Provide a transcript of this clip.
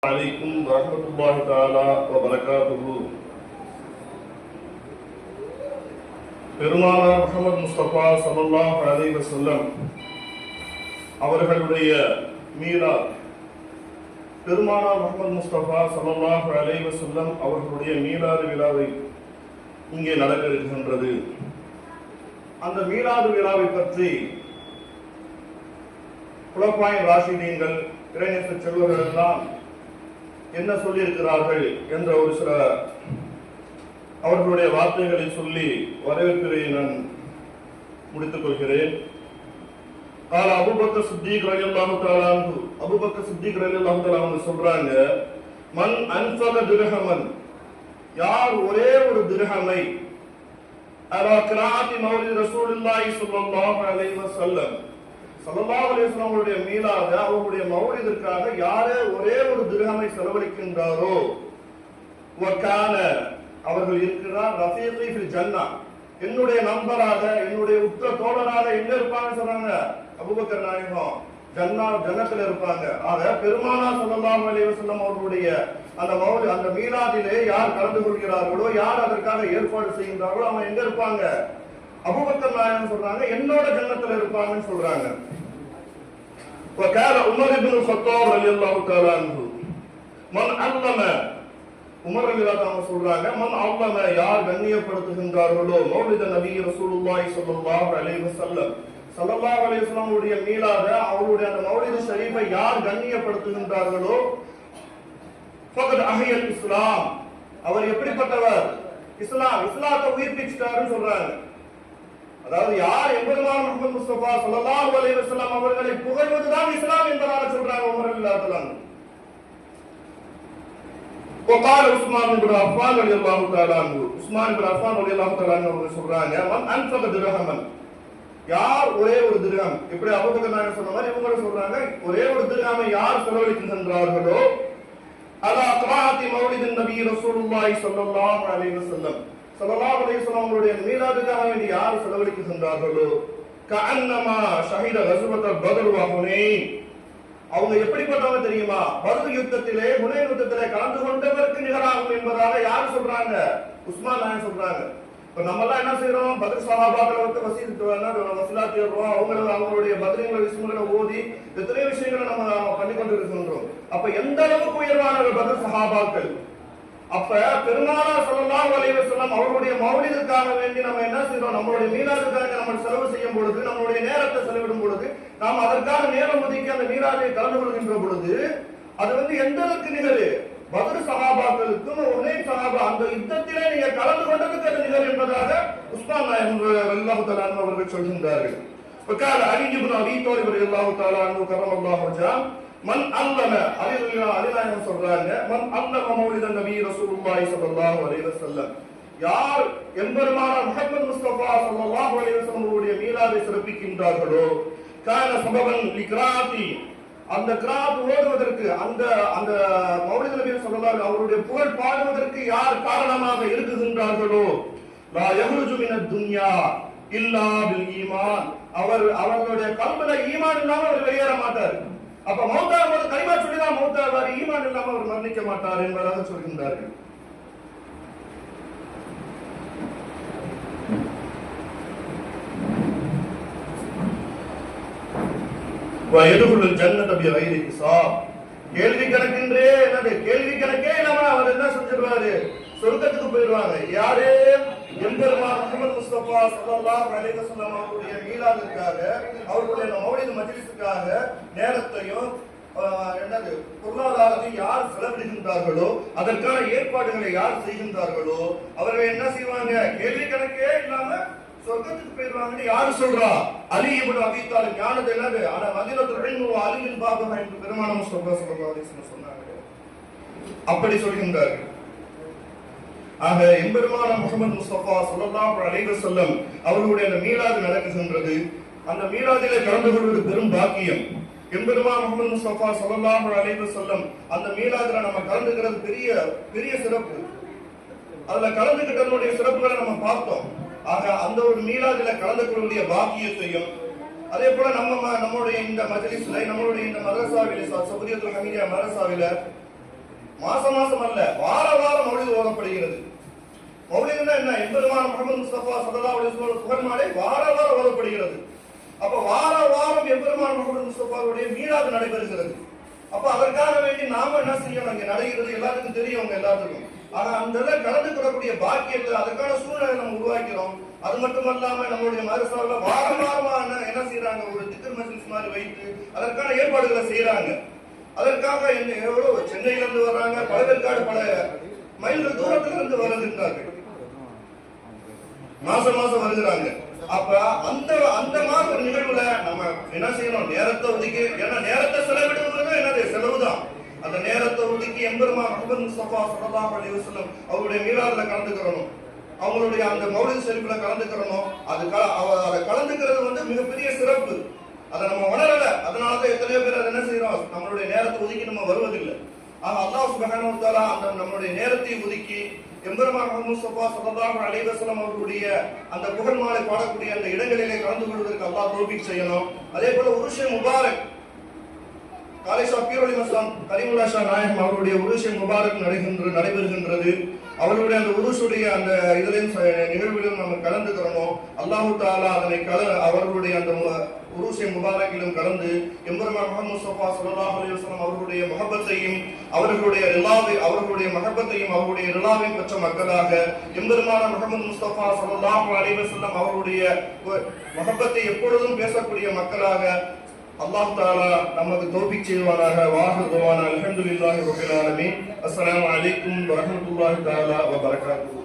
عليكم ورحمة الله تعالى وبركاته. பெருமானார் முஹம்மது முஸ்தபா ஸல்லல்லாஹு அலைஹி வஸல்லம் அவர்களுடைய மீலாத், பெருமானார் முஹம்மது முஸ்தபா ஸல்லல்லாஹு அலைஹி வஸல்லம் அவர்களுடைய மீலாது விழாவை இங்கே நடக்க இருக்கின்றது. அந்த மீலாது விழாவை பற்றி குலஃபாய் ராஷிதீன்கள், இறைநேச செல்வர்கள் எல்லாம் என்ன சொல்லியிருக்கிறார்கள் என்ற ஒரு சில அவர்களுடைய வார்த்தைகளை சொல்லி வரவேற்பை நான் முடித்துக் கொள்கிறேன். அபூபக்கர் சித்திக் ரலியல்லாஹு தஆலா அன்ஹு, அபூபக்கர் சித்திக் ரலியல்லாஹு தஆலா அவங்க சொல்றாங்க, மன் அன்ஃபக திர்ஹமன், யார் ஒரே ஒரு திர்ஹமை அலா கிராஅத்தி மௌலித் ரசூலுல்லாஹி ஸல்லல்லாஹு அலைஹி வஸல்லம், ஸல்லல்லாஹு அலைஹி வஸல்லம் அவருடைய மீலாத அவருடைய மௌலிதிற்காக யாரே ஒரே ஒரு திர்ஹமை செலவழிக்கின்றாரோ, வகான அவர்கள் இருக்கிறார் ரஃபீகி ஃபில் ஜன்னah, என்னுடைய நண்பராக என்னுடைய உற்ற தோழராக எங்க இருப்பாங்க சொல்றாங்க அபூபக்கர் நாயகம், ஜன்னத்தில் இருப்பாங்க. ஆக பெருமானார் ஸல்லல்லாஹு அலைஹி வஸல்லம் அவர்களுடைய அந்த மீலாதிலே யார் கலந்து கொள்கிறார்களோ, யார் அதற்காக ஏற்பாடு செய்கின்றார்களோ அவங்க எங்க இருப்பாங்க? அபூபக்கர் நாயகம் சொல்றாங்க என்னோட ஜன்னத்தில் இருப்பாங்கன்னு சொல்றாங்க. وكان عمر بن الخطاب رضي الله تعالى عنه من علم, உமர் ரலியல்லாஹு அன்ஹு சொல்றாங்க, மன் அல்லம, யார் கண்ணியப்படுத்துகின்றார்களோ மௌலித நபி ரசூலுல்லாஹி ஸல்லல்லாஹு அலைஹி வஸல்லம், ஸல்லல்லாஹு அலைஹி வஸல்லம் உடைய மீலாத அவருடைய அந்த மௌலிது ஷரீஃபை யார் கண்ணியப்படுத்துகின்றார்களோ, ஃபகத் அஹியல் இஸ்லாம், அவர் எப்படிப்பட்டவர்? இஸ்லாத்தை உயிர்ப்பிச்சிட்டாருன்னு சொல்றாங்க. அதாவது யார் எம்பெருமான் முஹம்மது முஸ்தபா ஸல்லல்லாஹு அலைஹி வஸல்லம் அவர்களை புகழ்வதுதான் இஸ்லாம் என்பதாக சொல்றாங்க உமர் ரலியல்லாஹு அன்ஹு. وقال عثمان بن عفان رضي الله تعالى عنه, உஸ்மான் இப்னு அஃபான் ரலியல்லாஹு தஆலா அன்ஹு அவங்க சொல்றாங்க, மன் அன்ஃபக திர்ஹமன், யார் ஒரே ஒரு திர்ஹம், இப்படி அபூபக்கர் நாயகம் சொன்ன மாதிரி இவங்க சொல்றாங்க, ஒரே ஒரு திர்ஹமை யார் செலவழிக்கின்றார்களோ, அலா கிராஅத்தி மௌலிதின் நபி ரசூலுல்லாஹி ஸல்லல்லாஹு அலைஹி வஸல்லம், ஸல்லல்லாஹு அலைஹி வஸல்லம் அவருடைய மீலாதுக்காக வேண்டி யார் செலவழிக்கின்றார்களோ, கஅன்னமா ஷஹீத கஸ்வத பத்ர் வ ஹுனைன், அவங்க எப்படிப்பட்டவங்க தெரியுமா? பத்ர் யுத்தத்திலே, ஹுனைன் யுத்தத்திலே கலந்து கொண்டவருக்கு நிகராகும் என்பதாக யார் சொல்றாங்க? உஸ்மான் நாயகம் சொல்றாங்க. இப்ப நம்ம எல்லாம் என்ன செய்யறோம்? பத்ர் சஹாபாக்களை வந்து வசீலா தேடுறோம், அவங்களுடைய பத்ரிங்களை விஸ்முகளை ஓதி எத்தனை விஷயங்களை நம்ம பண்ணி கொண்டு இருக்கின்றோம். அப்ப எந்த அளவுக்கு உயர்வானவர் பத்ர் சஹாபாக்கள். அப்ப பெருமானார் ஸல்லல்லாஹு அலைஹி வஸல்லம் அவருடைய மௌலிதுக்காக வேண்டி நம்ம என்ன செய்யறோம்? நம்மளுடைய மீலாதுக்காக நம்ம செலவு செய்யும் பொழுது, நம்மளுடைய நேரத்தை செலவிடும் பொழுது, நாம் அதற்கான நேரம் ஒதுக்கி அந்த மீலாதை கலந்து கொள்கின்ற பொழுது அது வந்து எந்த அளவுக்கு நிகழ்? பத்ர் சஹாபாக்களுக்கும் ஹுனைன் சஹாபா அந்த யுத்தத்திலே நீங்க கலந்து கொண்டதுக்கு அது நிகழ் என்பதாக உஸ்மான் நாயகம் ரலியல்லாஹு தஆலா அன்ஹு அவர்கள் சொல்கின்றார்கள். وقال علي بن ابي طالب رضي الله تعالى عنه كرم الله وجهه, மன் அல்லம, அலிநாயகம் சொல்றாங்க, மன் அல்லம மௌலித நபி ரசூலுல்லாஹி ஸல்லல்லாஹு அலைஹி வஸல்லம், யார் எம்பெருமானார் முஹம்மது முஸ்தபா ஸல்லல்லாஹு அலைஹி வஸல்லம் அவருடைய மீலாதை சிறப்பிக்கின்றார்களோ, கான சபபன் லிக்ராத்தி, அந்த கிராத் ஓதுவதற்கு, அந்த மௌலித நபி ஸல்லல்லாஹு அலைஹி அவருடைய புகழ் பாடுவதற்கு யார் காரணமாக இருக்குகின்றார்களோ, லா யஹ்ருஜு மினத் துன்யா இல்லா பில் ஈமான், அவர்களுடைய கல்புல ஈமான் இல்லாம அவர் வெளியேற மாட்டார். அப்ப மௌத்தாகும் போது கலிமா சொல்லிதான் மௌத்தாவார், ஈமான் இல்லாம அவர் மரணிக்க மாட்டார் என்பதாக சொல்கின்றார்கள். வயதுகுல் ஜன்னத பிகைரி ஹிசாப், கேள்வி கணக்கின்றே என்னது, கேள்வி கணக்கே இல்லாம அவர் என்ன செஞ்சிருவாரு? சொர்க்கத்துக்கு போயிடுவாங்க. யாரு? எம்பெருமான் முஹம்மது முஸ்தபா ஸல்லல்லாஹு அலைஹி வஸல்லம் அவருடைய மீலாதுக்காக, அவருடைய மௌலிது மஜ்லிஸுக்காக நேரத்தையும் என்னது பொருளாதாரத்தை யார் செலவிடுகின்றார்களோ, அதற்கான ஏற்பாடுகளை யார் செய்கின்றார்களோ அவர்கள் என்ன செய்வாங்க? கேள்வி கணக்கே இல்லாம சொர்க்கத்துக்கு போயிடுவாங்கன்னு யாரு சொல்றா? அலி இப்னு அபீ தாலிப். ஞானது என்னது? ஆனா மதீனத்துல் இல்ம் வ அலியில் பாபஹா என்று பெருமானார் முஸ்தபா ஸல்லல்லாஹு அலைஹி வஸல்லம் சொன்னாங்க. அப்படி சொல்கின்றார்கள். ஆக எம்பெருமானார் முஹம்மது முஸ்தபா ஸல்லல்லாஹு அலைஹி வஸல்லம் அவர்களுடைய அந்த மீலாது நடக்குகின்றது. அந்த மீலாதிலே கலந்து கொள்வது பெரும் பாக்கியம். எம்பெருமானார் முஹம்மது முஸ்தபா ஸல்லல்லாஹு அலைஹி வஸல்லம் அந்த மீலாதுல நம்ம கலந்துக்கிறது பெரிய பெரிய சிறப்பு. அதுல கலந்துக்கிட்டதனுடைய சிறப்புகளை நம்ம பார்த்தோம். ஆக அந்த ஒரு மீலாதில கலந்து கொள்ளக்கூடிய பாக்கியத்தையும், அதே போல நம்மளுடைய இந்த மஜ்லிஸ்ல, நம்மளுடைய இந்த மதரசாவில, சபரியத்துல் ஹமீதியா மதரசாவில மாசம் மாசம் அல்ல, வார வாரம் மௌலிது ஓதப்படுகிறது. மௌலிதுன்னா என்ன? எம்பெருமான் முஹம்மது முஸ்தபா ஸல்லல்லாஹு அலைஹி வஸல்லம் புகழ் மாலை வார வாரம் ஓதப்படுகிறது. அப்ப வார வாரம் எம்பெருமான் முஹம்மது முஸ்தபாவுடைய மீலாது நடைபெறுகிறது. அப்ப அதற்காக வேண்டி நாம என்ன செய்யணும்? இங்க நடைகிறது எல்லாத்துக்கும் தெரியும், அவங்க எல்லாத்துக்கும். ஆனா அந்த கலந்து கொள்ளக்கூடிய பாக்கியத்தை, அதுக்கான சூழ்நிலை நம்ம உருவாக்கிறோம். அது மட்டுமல்லாம நம்மளுடைய மதரசாவுல வாரம் வாரமா என்ன செய்யறாங்க? ஒரு திக்ர் மஜ்லிஸ் மாதிரி வைத்து அதற்கான ஏற்பாடுகளை செய்யறாங்க. அதற்காக எவ்வளவு சென்னையில இருந்து வர்றாங்க, பழவேற்காடு பல மைல்கள் தூரத்துல இருந்து வருகின்றார்கள், மாசம் மாசம் வருகிறாங்க. அப்ப அந்த மாதிரி ஒரு நிகழ்வுல நம்ம என்ன செய்யணும்? நேரத்தை ஒதுக்கி, ஏன்னா நேரத்தை செலவிடுவது என்னது? செலவுதான். அந்த நேரத்தை ஒதுக்கி எம்பெருமான் முஹம்மது முஸ்தபா ஸல்லல்லாஹு அலைஹி வஸல்லம் அவருடைய மீலாதுல கலந்துக்கிறணும், அவங்களுடைய அந்த மௌலிது ஷரீஃப்ல கலந்துக்கிறணும். அதை கலந்துக்கிறது மிகப்பெரிய சிறப்பு. அதை நம்ம உணரல. அதனாலதான் எத்தனையோ பேர் அதை என்ன செய்யறோம்? நம்மளுடைய நேரத்தை ஒதுக்கி நம்ம வருவதில்லை. ஆக அல்லாஹ் சுப்ஹானஹு வ தஆலா அந்த நம்மளுடைய நேரத்தை ஒதுக்கி எம்பெருமான் முஹம்மது முஸ்தபா ஸல்லல்லாஹு அலைஹி வஸல்லம் அவர்களுடைய அந்த புகழ் மாலை பாடக்கூடிய அந்த இடங்களிலே கலந்து கொள்வதற்கு அல்லாஹ் தௌஃபீக் செய்யணும். அதே போல உருஷே முபாரக் காலேஷா பீரோலி மஸ்லாம் கரீமுல்லா ஷா நாயகம் அவருடைய உருஷே முபாரக் நடைபெறுகின்றது. அவர்களுடைய அந்த உருஷுடைய அந்த இதிலையும் நிகழ்விலும் நம்ம கலந்துக்கிறோம். அல்லாஹு தஆலா அதனை அவர்களுடைய அந்த உருஷே முபாரக்கிலும் கலந்து எம்பெருமான் முஹம்மது முஸ்தபா ஸல்லல்லாஹு அலைஹி வஸல்லம் அவர்களுடைய முஹப்பத்தையும் அவர்களுடைய மஹப்பத்தையும் அவருடைய ரிலாவையும் பெற்ற மக்களாக எம்பெருமான் முஹம்மது முஸ்தபா ஸல்லல்லாஹு அலைஹி வஸல்லம் அவருடைய முஹப்பத்தை எப்பொழுதும் பேசக்கூடிய மக்களாக அல்லாஹ் தஆலா நமக்கு தௌஃபீக் செய்வானாக. வாஹிர் துஆனா அல்ஹம்துலில்லாஹி ரப்பில் ஆலமீன். அஸ்ஸலாமு அலைக்கும் வரஹ்மத்துல்லாஹி தஆலா வ பரகாத்துஹு.